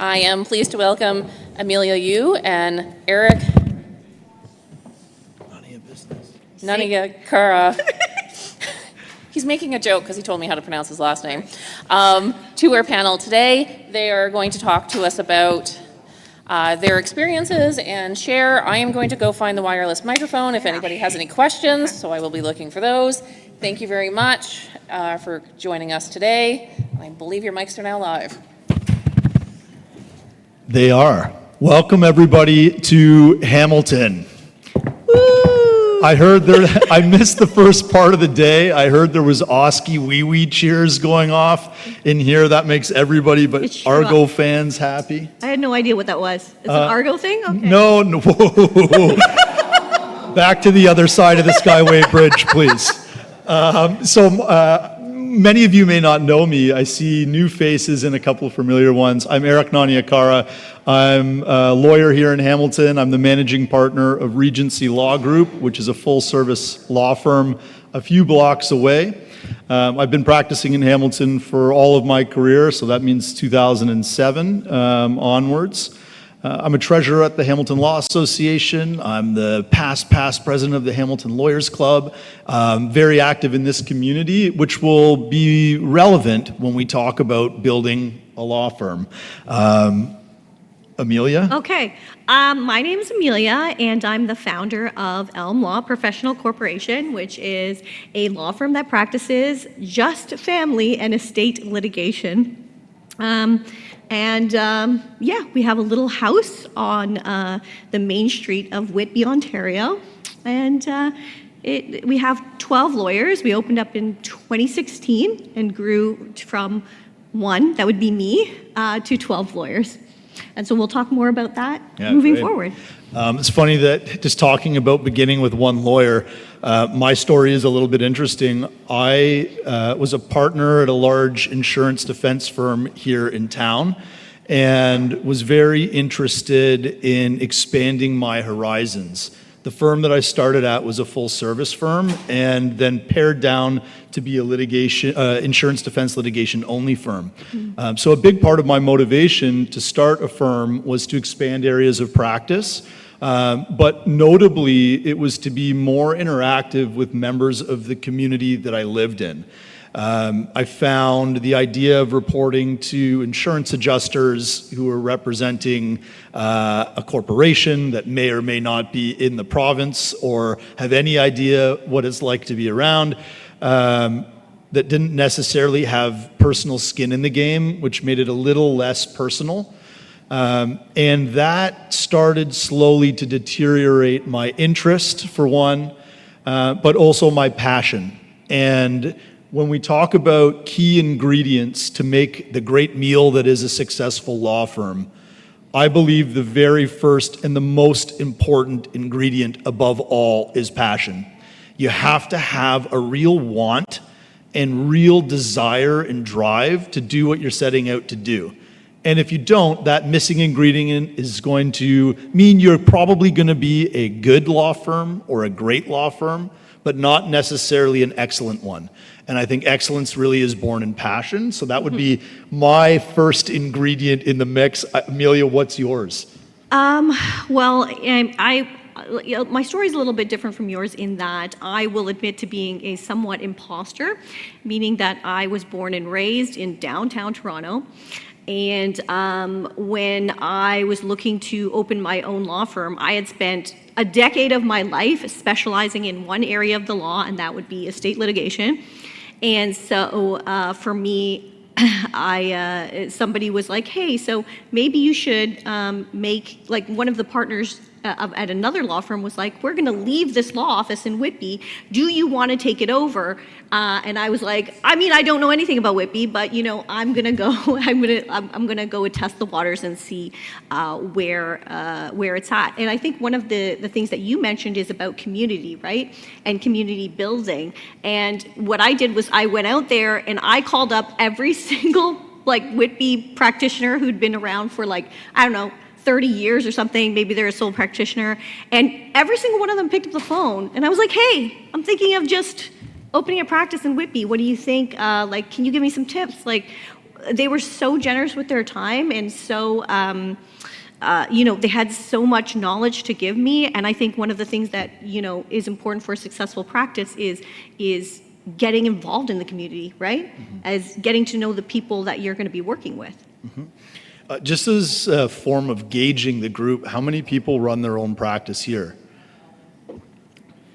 I am pleased to welcome Amelia Yu and Eric Kara. He's making a joke because he told me how to pronounce his last name. To our panel today. They are going to talk to us about their experiences and share. I am going to go find the wireless microphone if anybody has any questions, so I will be looking for those. Thank you very much for joining us today. I believe your mics are now live. They are. Welcome everybody to Hamilton. Woo! I heard I missed the first part of the day. I heard there was Oski wee wee cheers going off in here. That makes everybody but Argo fans happy. I had no idea what that was. It's an Argo thing? Okay. No. Whoa. Back to the other side of the Skyway Bridge, please. Many of you may not know me. I see new faces and a couple of familiar ones. I'm Eric Naniakara. I'm a lawyer here in Hamilton. I'm the managing partner of Regency Law Group, which is a full-service law firm a few blocks away. I've been practicing in Hamilton for all of my career, so that means 2007 onwards. I'm a treasurer at the Hamilton Law Association. I'm the past president of the Hamilton Lawyers Club. Very active in this community, which will be relevant when we talk about building a law firm. Amelia? Okay. My name is Amelia, and I'm the founder of Elm Law Professional Corporation, which is a law firm that practices just family and estate litigation. We have a little house on the main street of Whitby, Ontario, and we have 12 lawyers. We opened up in 2016 and grew from one, that would be me, to 12 lawyers. And so we'll talk more about that moving forward. It's funny that just talking about beginning with one lawyer, my story is a little bit interesting. I was a partner at a large insurance defense firm here in town and was very interested in expanding my horizons. The firm that I started at was a full-service firm and then pared down to be a insurance defense litigation-only firm. So a big part of my motivation to start a firm was to expand areas of practice, but notably, it was to be more interactive with members of the community that I lived in. I found the idea of reporting to insurance adjusters who are representing a corporation that may or may not be in the province or have any idea what it's like to be around, that didn't necessarily have personal skin in the game, which made it a little less personal. And that started slowly to deteriorate my interest, for one, but also my passion. And when we talk about key ingredients to make the great meal that is a successful law firm, I believe the very first and the most important ingredient above all is passion. You have to have a real want and real desire and drive to do what you're setting out to do. And if you don't, that missing ingredient is going to mean you're probably going to be a good law firm or a great law firm, but not necessarily an excellent one. And I think excellence really is born in passion. So that would be my first ingredient in the mix. Amelia, what's yours? My story is a little bit different from yours in that I will admit to being a somewhat imposter, meaning that I was born and raised in downtown Toronto. And when I was looking to open my own law firm, I had spent a decade of my life specializing in one area of the law, and that would be estate litigation. And so for me, somebody was like, hey, so maybe you should make, like one of the partners at another law firm was like, we're gonna leave this law office in Whitby. Do you wanna take it over? And I was like, I mean, I don't know anything about Whitby, but I'm gonna go and test the waters and see where it's at. And I think one of the things that you mentioned is about community, right? And community building. And what I did was I went out there and I called up every single Whitby practitioner who'd been around for 30 years or something, maybe they're a sole practitioner, and every single one of them picked up the phone, and I was like, hey, I'm thinking of just opening a practice in Whitby. What do you think? Can you give me some tips? they were so generous with their time and so, they had so much knowledge to give me. And I think one of the things that, is important for a successful practice is getting involved in the community, right? As getting to know the people that you're going to be working with. Just as a form of gauging the group, how many people run their own practice here?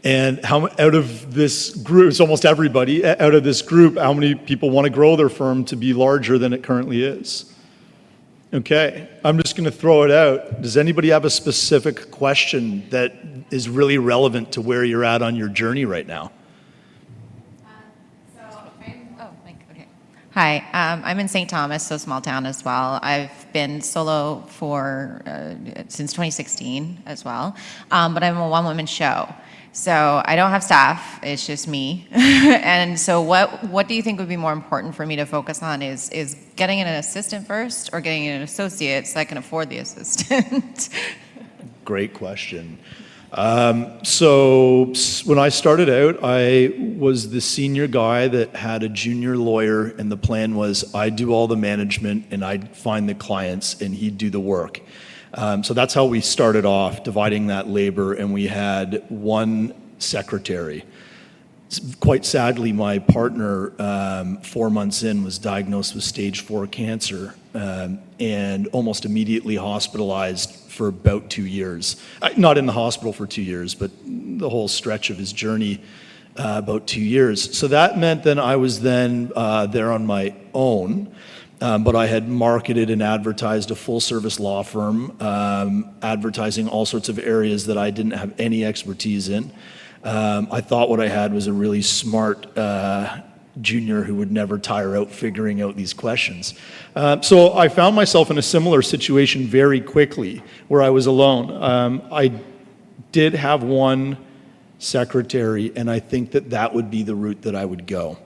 And how out of this group, it's almost everybody, out of this group, how many people want to grow their firm to be larger than it currently is? Okay, I'm just going to throw it out. Does anybody have a specific question that is really relevant to where you're at on your journey right now? Hi, I'm in St. Thomas, so small town as well. I've been solo for since 2016 as well, but I'm a one-woman show. So I don't have staff, it's just me. And so what do you think would be more important for me to focus on is getting an assistant first or getting an associate so I can afford the assistant? Great question. So when I started out, I was the senior guy that had a junior lawyer, and the plan was I'd do all the management and I'd find the clients and he'd do the work. So that's how we started off, dividing that labor, and we had one secretary. Quite sadly, my partner, 4 months in, was diagnosed with stage 4 cancer and almost immediately hospitalized for about 2 years. Not in the hospital for 2 years, but the whole stretch of his journey, about 2 years. So that meant then I was then there on my own, but I had marketed and advertised a full-service law firm, advertising all sorts of areas that I didn't have any expertise in. I thought what I had was a really smart junior who would never tire out figuring out these questions. So I found myself in a similar situation very quickly where I was alone. I did have one secretary, and I think that would be the route that I would go.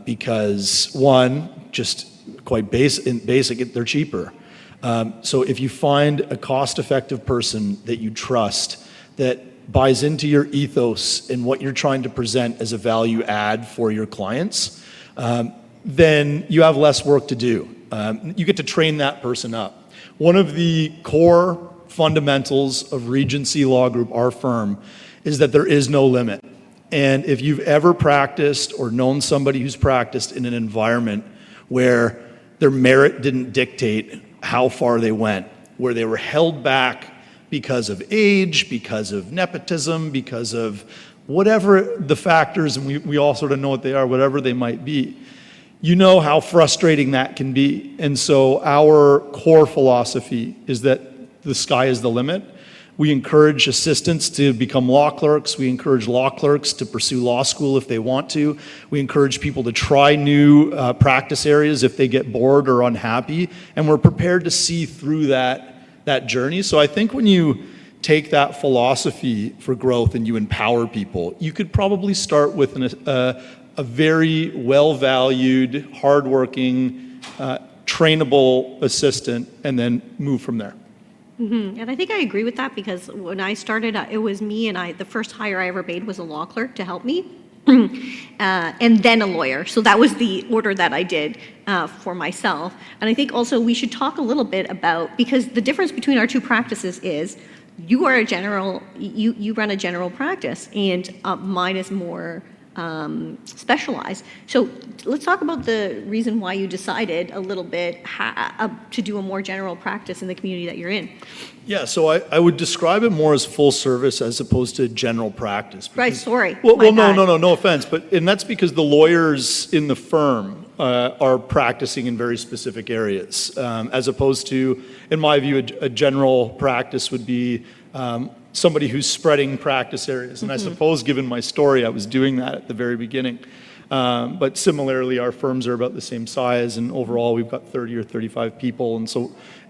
Because one, just quite basic, they're cheaper. So if you find a cost-effective person that you trust, that buys into your ethos and what you're trying to present as a value add for your clients, then you have less work to do. You get to train that person up. One of the core fundamentals of Regency Law Group, our firm, is that there is no limit. And if you've ever practiced or known somebody who's practiced in an environment where their merit didn't dictate how far they went, where they were held back because of age, because of nepotism, because of whatever the factors, and we all sort of know what they are, whatever they might be, you know how frustrating that can be. And so our core philosophy is that the sky is the limit. We encourage assistants to become law clerks. We encourage law clerks to pursue law school if they want to. We encourage people to try new practice areas if they get bored or unhappy. And we're prepared to see through that journey. So I think when you take that philosophy for growth and you empower people, you could probably start with a very well-valued, hardworking, trainable assistant and then move from there. And I think I agree with that because when I started, it was me and the first hire I ever made was a law clerk to help me. And then a lawyer. So that was the order that I did for myself. And I think also we should talk a little bit about, because the difference between our two practices is you are you run a general practice, and mine is more specialized. So let's talk about the reason why you decided a little bit to do a more general practice in the community that you're in. Yeah, so I would describe it more as full service as opposed to general practice. Because, right, sorry. Well, no offense, and that's because the lawyers in the firm are practicing in very specific areas, as opposed to, in my view, a general practice would be somebody who's spreading practice areas. And I suppose, given my story, I was doing that at the very beginning. But similarly, our firms are about the same size, and overall we've got 30 or 35 people,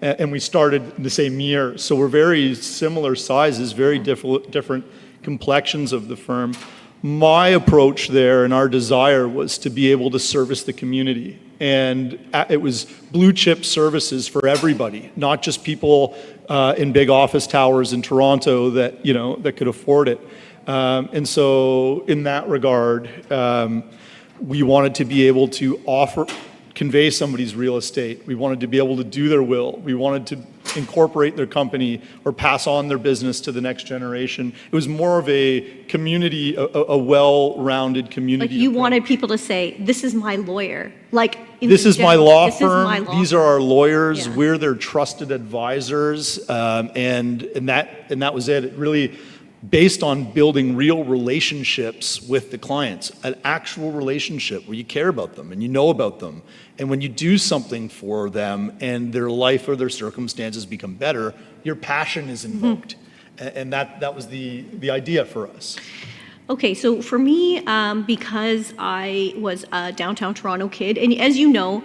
and we started the same year. So we're very similar sizes, very different complexions of the firm. My approach there and our desire was to be able to service the community. And it was blue chip services for everybody, not just people in big office towers in Toronto that could afford it. And so in that regard, we wanted to be able to convey somebody's real estate. We wanted to be able to do their will. We wanted to incorporate their company or pass on their business to the next generation. It was more of a community, a well-rounded community. Like you approach. wanted people to say, this is my lawyer. Like, This is my law this is my firm. law These are our lawyers. Yeah. We're their trusted advisors, and that was it. It really based on building real relationships with the clients, an actual relationship where you care about them and you know about them, and when you do something for them and their life or their circumstances become better, your passion is invoked, and that was the idea for us. Okay, so for me, because I was a downtown Toronto kid, and as you know,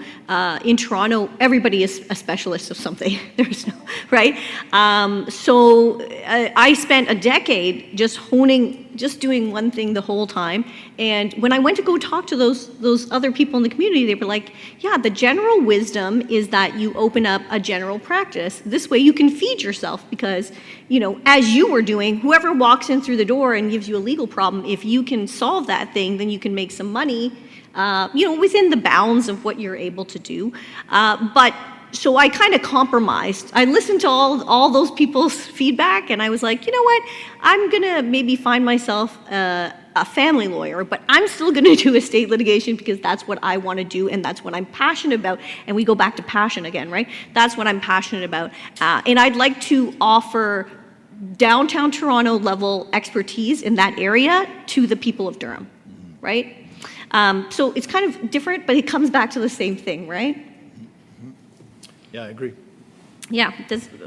in Toronto, everybody is a specialist of something. There's no, right? So I spent a decade just doing one thing the whole time. And when I went to go talk to those other people in the community, they were like, yeah, the general wisdom is that you open up a general practice. This way you can feed yourself because, you know, as you were doing, whoever walks in through the door and gives you a legal problem, if you can solve that thing, then you can make some money, within the bounds of what you're able to do. So I kind of compromised. I listened to all those people's feedback, and I was like, you know what? I'm gonna maybe find myself a family lawyer, but I'm still gonna do estate litigation because that's what I want to do, and that's what I'm passionate about. And we go back to passion again, right? That's what I'm passionate about, and I'd like to offer downtown Toronto level expertise in that area to the people of Durham, right? So it's kind of different, but it comes back to the same thing, right? Yeah, I agree. Yeah,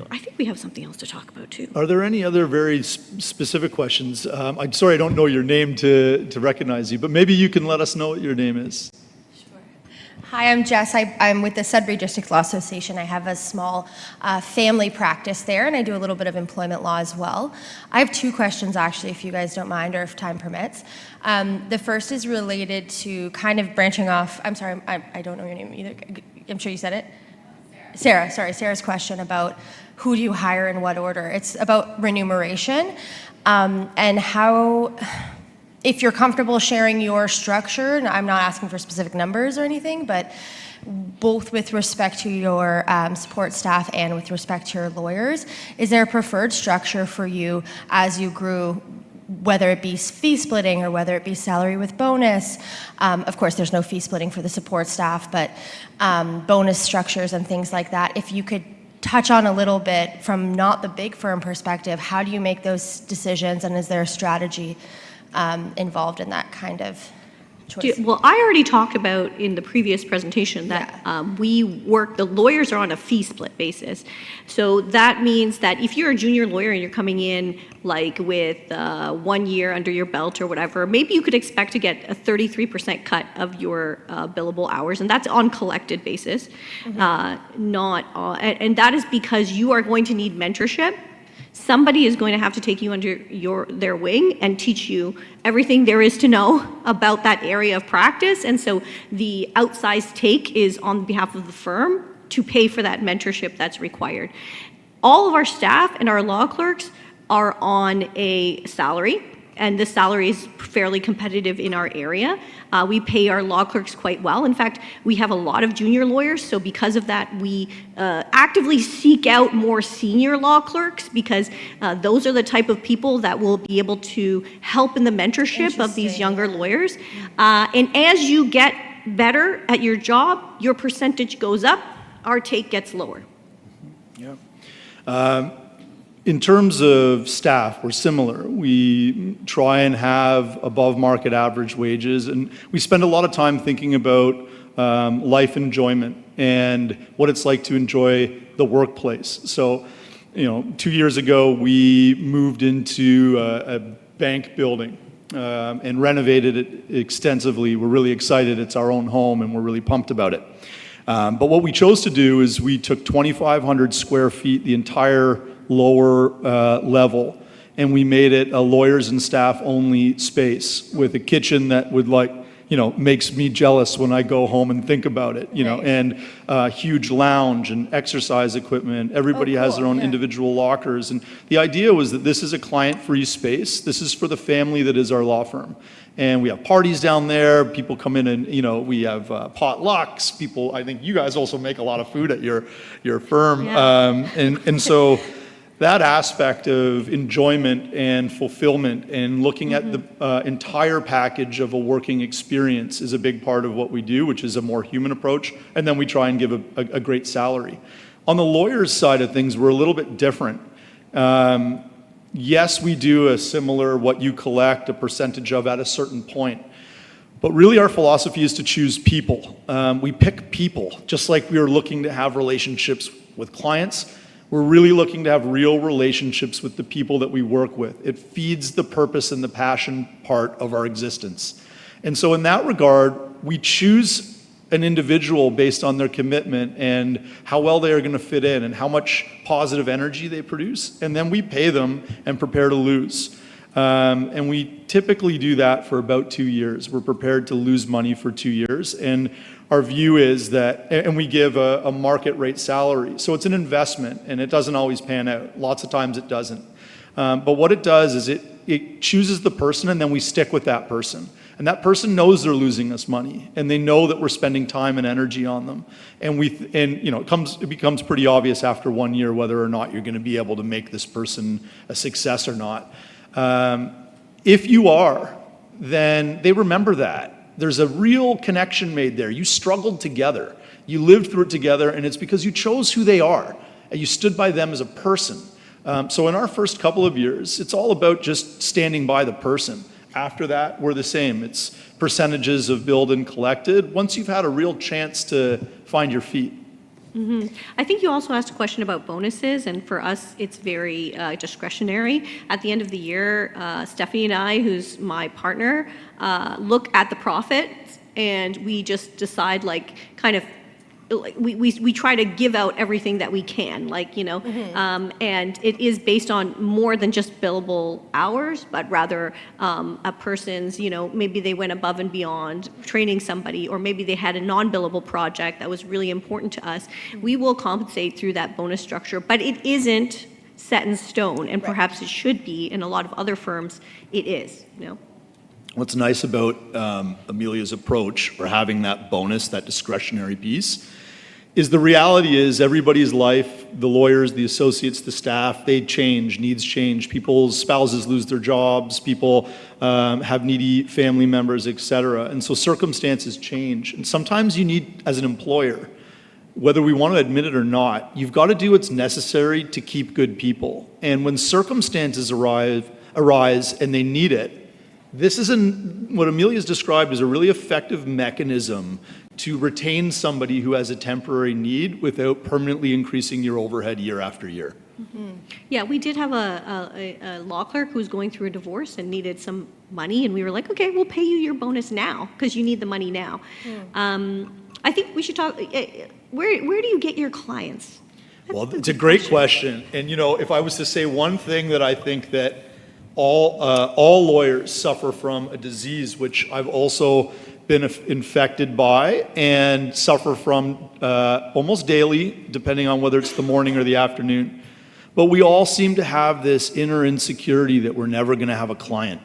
I think we have something else to talk about too. Are there any other very specific questions? I'm sorry I don't know your name to recognize you, but maybe you can let us know what your name is. Hi, I'm Jess. I'm with the Sudbury District Law Association. I have a small family practice there, and I do a little bit of employment law as well. I have two questions, actually, if you guys don't mind or if time permits. The first is related to kind of branching off. I'm sorry, I don't know your name either. I'm sure you said it. Sarah, sorry, Sarah's question about who do you hire in what order. It's about remuneration and how, if you're comfortable sharing your structure, and I'm not asking for specific numbers or anything, but both with respect to your support staff and with respect to your lawyers, is there a preferred structure for you as you grew, whether it be fee splitting or whether it be salary with bonus? Of course, there's no fee splitting for the support staff, but bonus structures and things like that. If you could touch on a little bit from not the big firm perspective, how do you make those decisions, and is there a strategy involved in that kind of choice? Well, I already talked about in the previous presentation that the lawyers are on a fee split basis. So that means that if you're a junior lawyer and you're coming in like with 1 year under your belt or whatever, maybe you could expect to get a 33% cut of your billable hours, and that's on collected basis, not on, and that is because you are going to need mentorship. Somebody is going to have to take you under their wing and teach you everything there is to know about that area of practice. And so the outsized take is on behalf of the firm to pay for that mentorship that's required. All of our staff and our law clerks are on a salary, and the salary is fairly competitive in our area. We pay our law clerks quite well. In fact, we have a lot of junior lawyers, so because of that, we actively seek out more senior law clerks because those are the type of people that will be able to help in the mentorship of these younger lawyers. And as you get better at your job, your percentage goes up, our take gets lower. Yeah. In terms of staff, we're similar. We try and have above market average wages, and we spend a lot of time thinking about life enjoyment and what it's like to enjoy the workplace. So, 2 years ago, we moved into a bank building and renovated it extensively. We're really excited. It's our own home, and we're really pumped about it. But what we chose to do is we took 2,500 square feet, the entire lower level, and we made it a lawyers and staff only space with a kitchen that would makes me jealous when I go home and think about it, Nice. and huge lounge and exercise equipment. Everybody has their cool, own yeah. individual lockers. And the idea was that this is a client-free space. This is for the family that is our law firm. And we have parties down there. People come in and, we have potlucks. People, I think you guys also make a lot of food at your firm. Yeah. And so that aspect of enjoyment and fulfillment and looking at the entire package of a working experience is a big part of what we do, which is a more human approach. And then we try and give a great salary. On the lawyer's side of things, we're a little bit different. Yes, we do a similar what you collect, a percentage of at a certain point. But really our philosophy is to choose people. We pick people, just like we are looking to have relationships with clients. We're really looking to have real relationships with the people that we work with. It feeds the purpose and the passion part of our existence. And so in that regard, we choose an individual based on their commitment and how well they are going to fit in and how much positive energy they produce. And then we pay them and prepare to lose. And we typically do that for about 2 years. We're prepared to lose money for 2 years. And our view is that, and we give a market rate salary. So it's an investment and it doesn't always pan out. Lots of times it doesn't. But what it does is it chooses the person and then we stick with that person. And that person knows they're losing us money, and they know that we're spending time and energy on them. And it becomes pretty obvious after 1 year whether or not you're going to be able to make this person a success or not. If you are, then they remember that. There's a real connection made there. You struggled together. You lived through it together, and it's because you chose who they are, and you stood by them as a person. So in our first couple of years, it's all about just standing by the person. After that, we're the same. It's percentages of billed and collected once you've had a real chance to find your feet. I think you also asked a question about bonuses, and for us, it's very discretionary. At the end of the year, Stephanie and I, who's my partner, look at the profit, and we just decide, we try to give out everything that we can, and it is based on more than just billable hours, but rather a person's, maybe they went above and beyond training somebody, or maybe they had a non-billable project that was really important to us. We will compensate through that bonus structure, but it isn't set in stone, and perhaps it should be. In a lot of other firms, it is, What's nice about Amelia's approach for having that bonus, that discretionary piece, is the reality is everybody's life, the lawyers, the associates, the staff, they change, needs change. People's spouses lose their jobs, people have needy family members, et cetera. And so circumstances change. And sometimes you need, as an employer, whether we want to admit it or not, you've got to do what's necessary to keep good people. And when circumstances arise and they need it, this is what Amelia's described as a really effective mechanism to retain somebody who has a temporary need without permanently increasing your overhead year after year. Yeah, we did have a law clerk who was going through a divorce and needed some money, and we were like, okay, we'll pay you your bonus now because you need the money now. I think we should talk, where do you get your clients? Well, it's a great question. And if I was to say one thing that I think that all lawyers suffer from a disease, which I've also been infected by and suffer from almost daily, depending on whether it's the morning or the afternoon. But we all seem to have this inner insecurity that we're never going to have a client,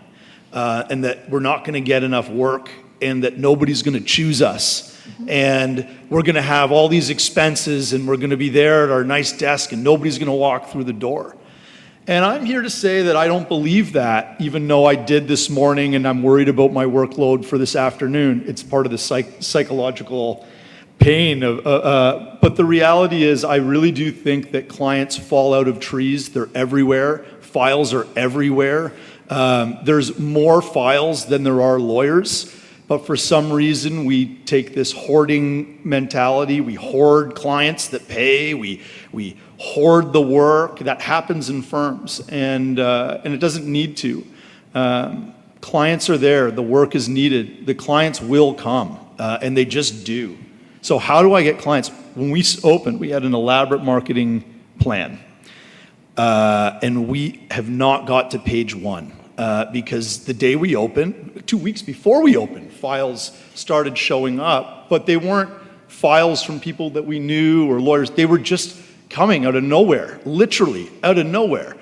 and that we're not going to get enough work, and that nobody's going to choose us. And we're going to have all these expenses, and we're going to be there at our nice desk, and nobody's going to walk through the door. And I'm here to say that I don't believe that, even though I did this morning and I'm worried about my workload for this afternoon. It's part of the psychological pain. But the reality is I really do think that clients fall out of trees. They're everywhere. Files are everywhere. There's more files than there are lawyers. But for some reason, we take this hoarding mentality. We hoard clients that pay. We hoard the work. That happens in firms, and it doesn't need to. Clients are there. The work is needed. The clients will come, and they just do. So how do I get clients? When we opened, we had an elaborate marketing plan, and we have not got to page one. Because the day we opened, 2 weeks before we opened, files started showing up, but they weren't files from people that we knew or lawyers. They were just coming out of nowhere, literally out of nowhere.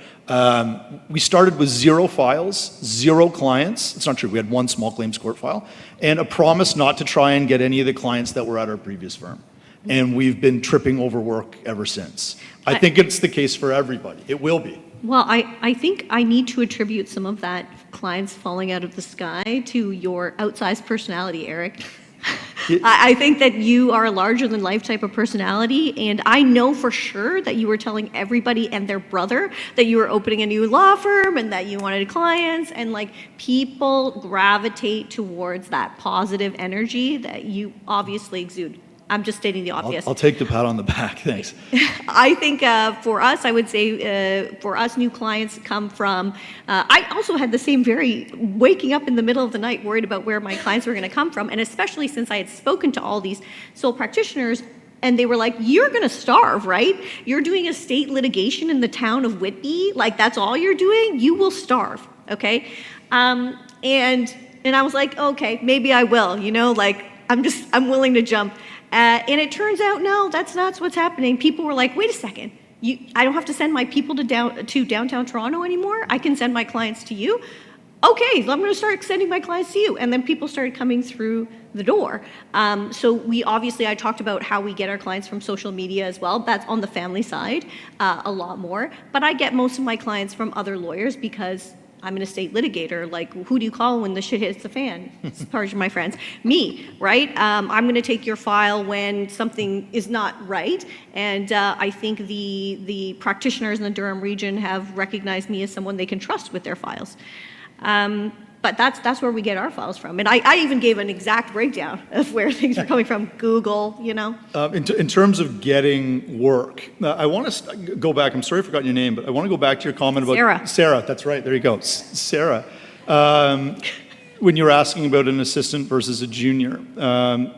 We started with 0 files, 0 clients. It's not true. We had 1 small claims court file and a promise not to try and get any of the clients that were at our previous firm. And we've been tripping over work ever since. I think it's the case for everybody. It will be. Well, I think I need to attribute some of that clients falling out of the sky to your outsized personality, Eric. I think that you are a larger than life type of personality, and I know for sure that you were telling everybody and their brother that you were opening a new law firm and that you wanted clients, and like people gravitate towards that positive energy that you obviously exude. I'm just stating the obvious. I'll take the pat on the back, thanks. I think for us, I would say for us, new clients come from, I also had the same very waking up in the middle of the night worried about where my clients were going to come from. And especially since I had spoken to all these sole practitioners and they were like, you're going to starve, right? You're doing estate litigation in the town of Whitby. Like that's all you're doing. You will starve. Okay. And I was like, okay, maybe I will, like I'm willing to jump. And it turns out, no, that's not what's happening. People were like, wait a second, I don't have to send my people to downtown Toronto anymore? I can send my clients to you? Okay, I'm going to start sending my clients to you. And then people started coming through the door. So I talked about how we get our clients from social media as well. That's on the family side, a lot more. But I get most of my clients from other lawyers because I'm an estate litigator. Like, who do you call when the shit hits the fan? Pardon my friends. Me, right? I'm going to take your file when something is not right. And I think the practitioners in the Durham region have recognized me as someone they can trust with their files. But that's where we get our files from. And I even gave an exact breakdown of where things are coming from. Google, In terms of getting work, I want to go back. I'm sorry I forgot your name, but I want to go back to your comment about Sarah. Sarah, that's right. There you go. Sarah. When you were asking about an assistant versus a junior,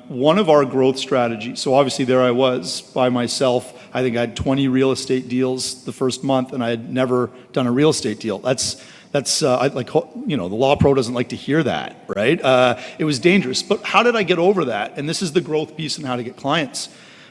one of our growth strategies, so obviously there I was by myself. I think I had 20 real estate deals the first month, and I had never done a real estate deal. That's the law pro doesn't like to hear that, right? It was dangerous. But how did I get over that? And this is the growth piece and how to get clients.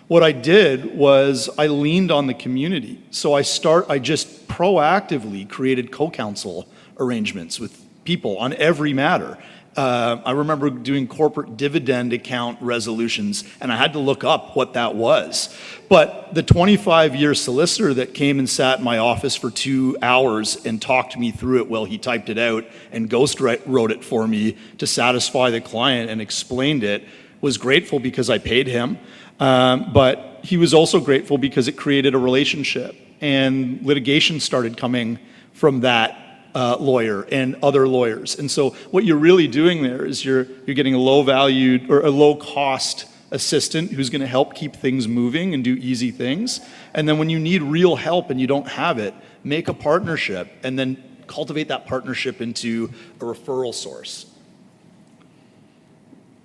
What I did was I leaned on the community. So I just proactively created co-counsel arrangements with people on every matter. I remember doing corporate dividend account resolutions, and I had to look up what that was. But the 25-year solicitor that came and sat in my office for 2 hours and talked me through it while he typed it out and ghost wrote it for me to satisfy the client and explained it was grateful because I paid him. But he was also grateful because it created a relationship, and litigation started coming from that lawyer and other lawyers. And so what you're really doing there is you're getting a low valued or a low cost assistant who's going to help keep things moving and do easy things. And then when you need real help and you don't have it, make a partnership and then cultivate that partnership into a referral source.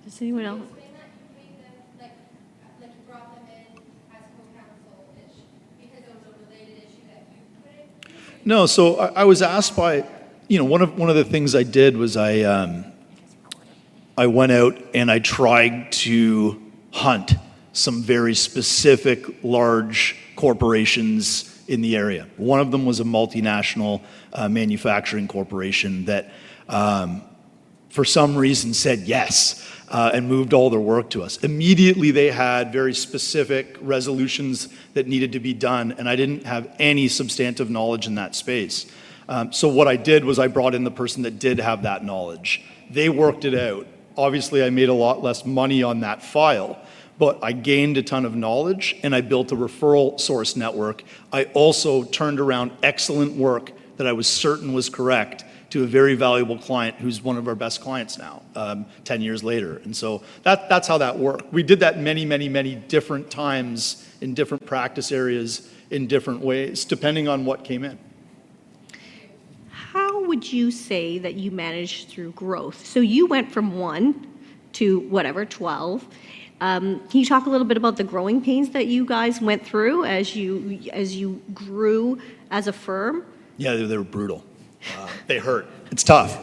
Does anyone else? No, so I was asked by, one of the things I did was I went out and I tried to hunt some very specific large corporations in the area. One of them was a multinational manufacturing corporation that for some reason said yes and moved all their work to us. Immediately they had very specific resolutions that needed to be done, and I didn't have any substantive knowledge in that space. So what I did was I brought in the person that did have that knowledge. They worked it out. Obviously I made a lot less money on that file, but I gained a ton of knowledge and I built a referral source network. I also turned around excellent work that I was certain was correct to a very valuable client who's one of our best clients now, 10 years later. And so that's how that worked. We did that many, many, many different times in different practice areas in different ways, depending on what came in. How would you say that you managed through growth? So you went from 1 to 12. Can you talk a little bit about the growing pains that you guys went through as you grew as a firm? Yeah, they were brutal. They hurt. It's tough.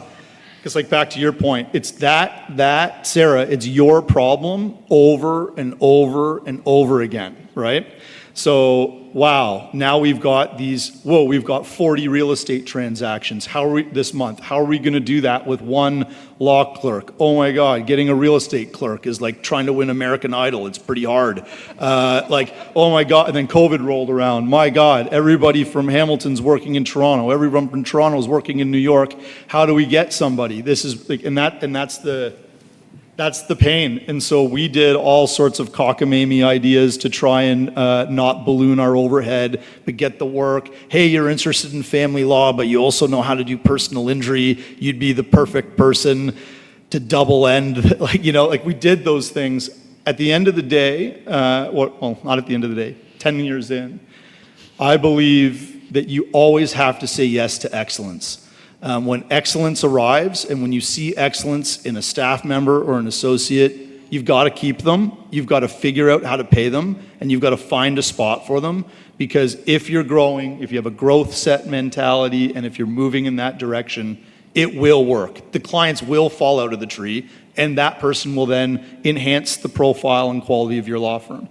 Because like back to your point, it's that Sarah, it's your problem over and over and over again, right? So, wow, now we've got we've got 40 real estate transactions. This month, how are we gonna do that with one law clerk? Oh my God, getting a real estate clerk is like trying to win American Idol. It's pretty hard. Oh my God, and then COVID rolled around. My God, everybody from Hamilton's working in Toronto. Everyone from Toronto is working in New York. How do we get somebody? This is like, that's the pain. And so we did all sorts of cockamamie ideas to try and not balloon our overhead, but get the work. Hey, you're interested in family law, but you also know how to do personal injury. You'd be the perfect person to double end. Like we did those things. At the end of the day, well, not at the end of the day, 10 years in, I believe that you always have to say yes to excellence. When excellence arrives and when you see excellence in a staff member or an associate, you've got to keep them, you've got to figure out how to pay them, and you've got to find a spot for them, because if you're growing, if you have a growth set mentality, and if you're moving in that direction, it will work. The clients will fall out of the tree, and that person will then enhance the profile and quality of your law firm.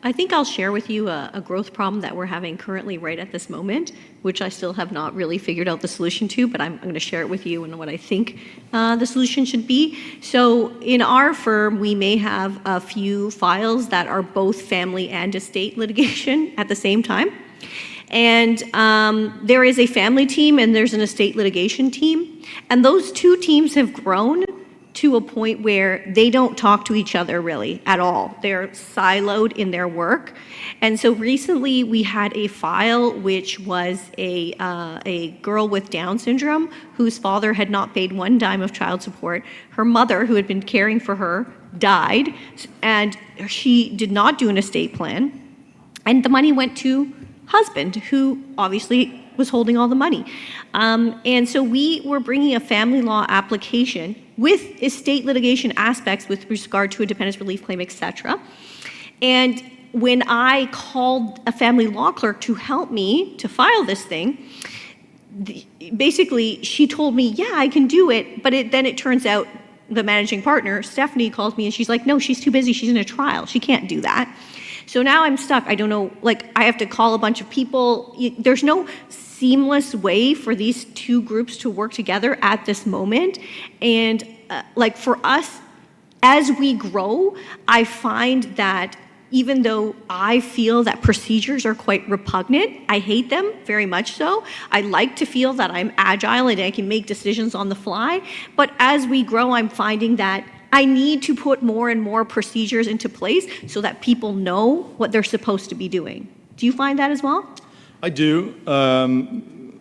I think I'll share with you a growth problem that we're having currently right at this moment, which I still have not really figured out the solution to, but I'm going to share it with you and what I think the solution should be. So in our firm, we may have a few files that are both family and estate litigation at the same time. And there is a family team and there's an estate litigation team. And those two teams have grown to a point where they don't talk to each other really at all. They're siloed in their work. And so recently we had a file which was a girl with Down syndrome whose father had not paid one dime of child support. Her mother, who had been caring for her, died, and she did not do an estate plan. And the money went to husband, who obviously was holding all the money. And so we were bringing a family law application with estate litigation aspects with regard to a dependence relief claim, etc. And when I called a family law clerk to help me to file this thing, basically she told me, yeah, I can do it, but then it turns out the managing partner, Stephanie, calls me and she's like, no, she's too busy, she's in a trial, she can't do that. So now I'm stuck. I don't know, like I have to call a bunch of people. There's no seamless way for these two groups to work together at this moment. And like for us, as we grow, I find that even though I feel that procedures are quite repugnant, I hate them very much so. I like to feel that I'm agile and I can make decisions on the fly. But as we grow, I'm finding that I need to put more and more procedures into place so that people know what they're supposed to be doing. Do you find that as well? I do.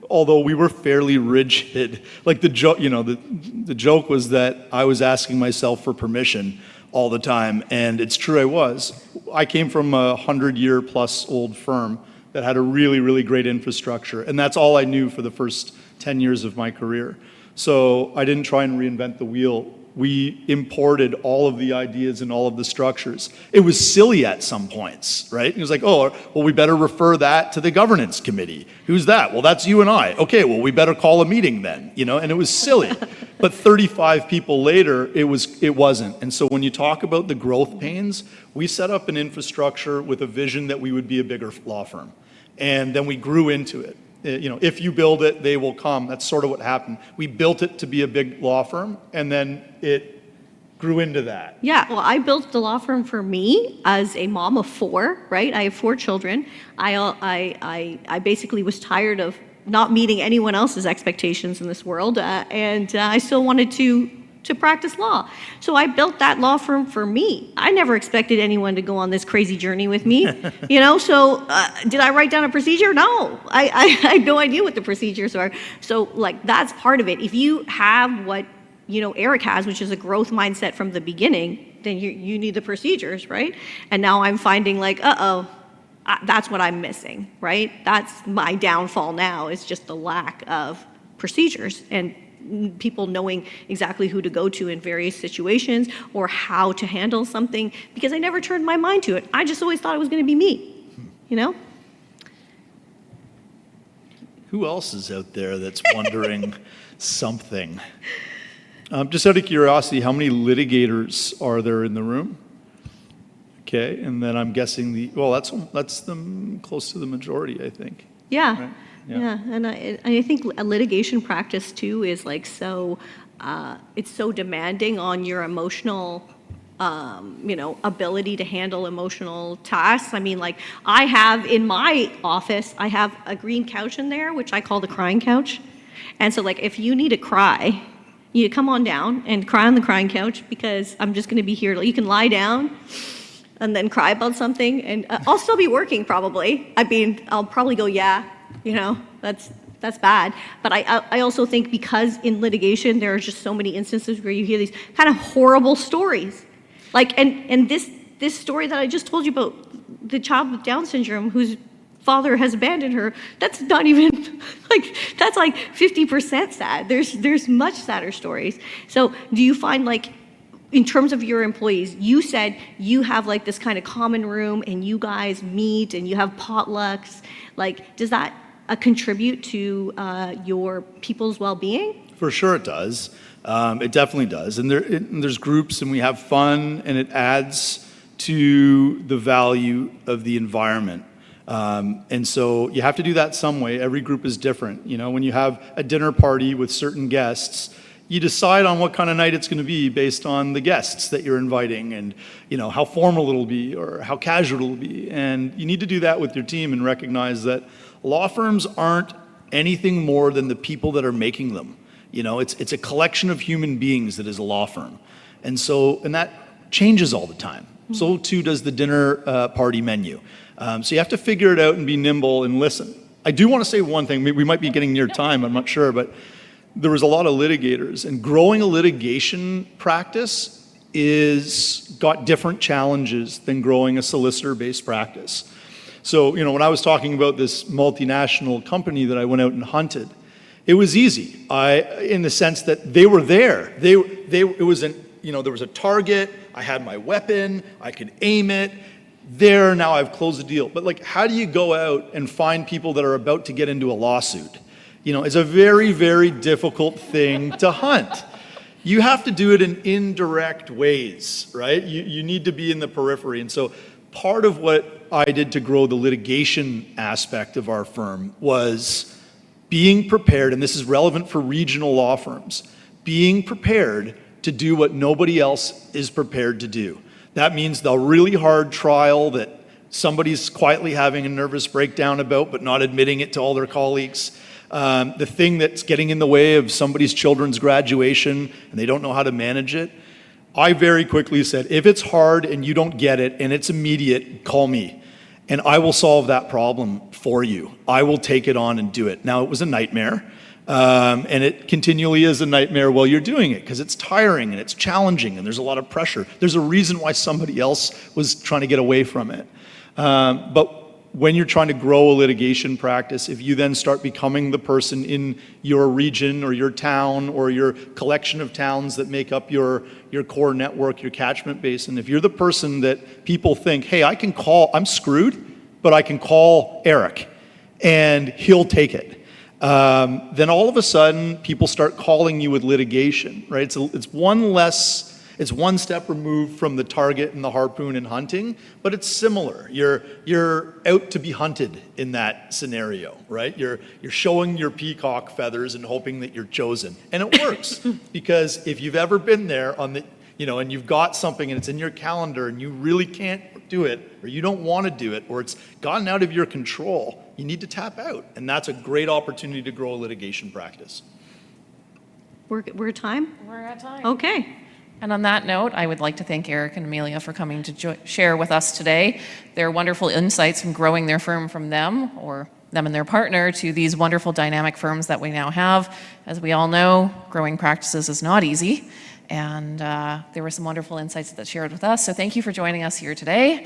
Although we were fairly rigid. Like the joke was that I was asking myself for permission all the time, and it's true I was. I came from a 100-year-plus old firm that had a really, really great infrastructure, and that's all I knew for the first 10 years of my career. So I didn't try and reinvent the wheel. We imported all of the ideas and all of the structures. It was silly at some points, right? It was like, oh, well, we better refer that to the governance committee. Who's that? Well, that's you and I. Okay, well, we better call a meeting then, and it was silly. But 35 people later, it wasn't. And so when you talk about the growth pains, we set up an infrastructure with a vision that we would be a bigger law firm. And then we grew into it. If you build it, they will come. That's sort of what happened. We built it to be a big law firm, and then it grew into that. Yeah, well, I built the law firm for me as a mom of 4, right? I have 4 children. I basically was tired of not meeting anyone else's expectations in this world, and I still wanted to practice law. So I built that law firm for me. I never expected anyone to go on this crazy journey with me, so did I write down a procedure? No, I had no idea what the procedures are. So like that's part of it. If you have what, Eric has, which is a growth mindset from the beginning, then you need the procedures, right? And now I'm finding like, that's what I'm missing, right? That's my downfall now, is just the lack of procedures and people knowing exactly who to go to in various situations or how to handle something, because I never turned my mind to it. I just always thought it was going to be me, Who else is out there that's wondering something? Just out of curiosity, how many litigators are there in the room? Okay, and then I'm guessing that's close to the majority, I think. Yeah. Right? Yeah, and I think a litigation practice too is like it's so demanding on your emotional, ability to handle emotional tasks. I mean, like I have in my office, I have a green couch in there, which I call the crying couch. And so like if you need to cry, you come on down and cry on the crying couch because I'm just going to be here. You can lie down and then cry about something, and I'll still be working probably. I mean, I'll probably go, yeah, that's bad. But I also think because in litigation there are just so many instances where you hear these kind of horrible stories, like and this story that I just told you about the child with Down syndrome whose father has abandoned her. That's not even that's like 50% sad. There's much sadder stories. So do you find like, in terms of your employees, you said you have like this kind of common room and you guys meet and you have potlucks. Like, does that contribute to your people's well-being? For sure it does. It definitely does. And there's groups and we have fun and it adds to the value of the environment. And so you have to do that some way. Every group is different. When you have a dinner party with certain guests, you decide on what kind of night it's going to be based on the guests that you're inviting and, how formal it'll be or how casual it'll be. And you need to do that with your team and recognize that law firms aren't anything more than the people that are making them. It's a collection of human beings that is a law firm. And that changes all the time. So too does the dinner party menu. So you have to figure it out and be nimble and listen. I do want to say one thing. We might be getting near time, I'm not sure, but there was a lot of litigators, and growing a litigation practice got different challenges than growing a solicitor-based practice. So, when I was talking about this multinational company that I went out and hunted, it was easy. In the sense that they were there. There was a target. I had my weapon. I could aim it. Now I've closed the deal. But how do you go out and find people that are about to get into a lawsuit? It's a very, very difficult thing to hunt. You have to do it in indirect ways, right? You need to be in the periphery. And so part of what I did to grow the litigation aspect of our firm was being prepared, and this is relevant for regional law firms, being prepared to do what nobody else is prepared to do. That means the really hard trial that somebody's quietly having a nervous breakdown about but not admitting it to all their colleagues. The thing that's getting in the way of somebody's children's graduation and they don't know how to manage it. I very quickly said, if it's hard and you don't get it and it's immediate, call me and I will solve that problem for you. I will take it on and do it. Now, it was a nightmare, and it continually is a nightmare while you're doing it because it's tiring and it's challenging and there's a lot of pressure. There's a reason why somebody else was trying to get away from it. But when you're trying to grow a litigation practice, if you then start becoming the person in your region or your town or your collection of towns that make up your core network, your catchment basin, if you're the person that people think, hey, I'm screwed, but I can call Eric and he'll take it. Then all of a sudden, people start calling you with litigation, right? It's one step removed from the target and the harpoon and hunting, but it's similar. You're out to be hunted in that scenario, right? You're showing your peacock feathers and hoping that you're chosen. And it works because if you've ever been there and you've got something and it's in your calendar and you really can't do it, or you don't want to do it, or it's gotten out of your control, you need to tap out. And that's a great opportunity to grow a litigation practice. We're at time? We're at time. Okay. And on that note, I would like to thank Eric and Amelia for coming to share with us today their wonderful insights from growing their firm from them, or them and their partner, to these wonderful dynamic firms that we now have. As we all know, growing practices is not easy, and there were some wonderful insights that shared with us. So thank you for joining us here today.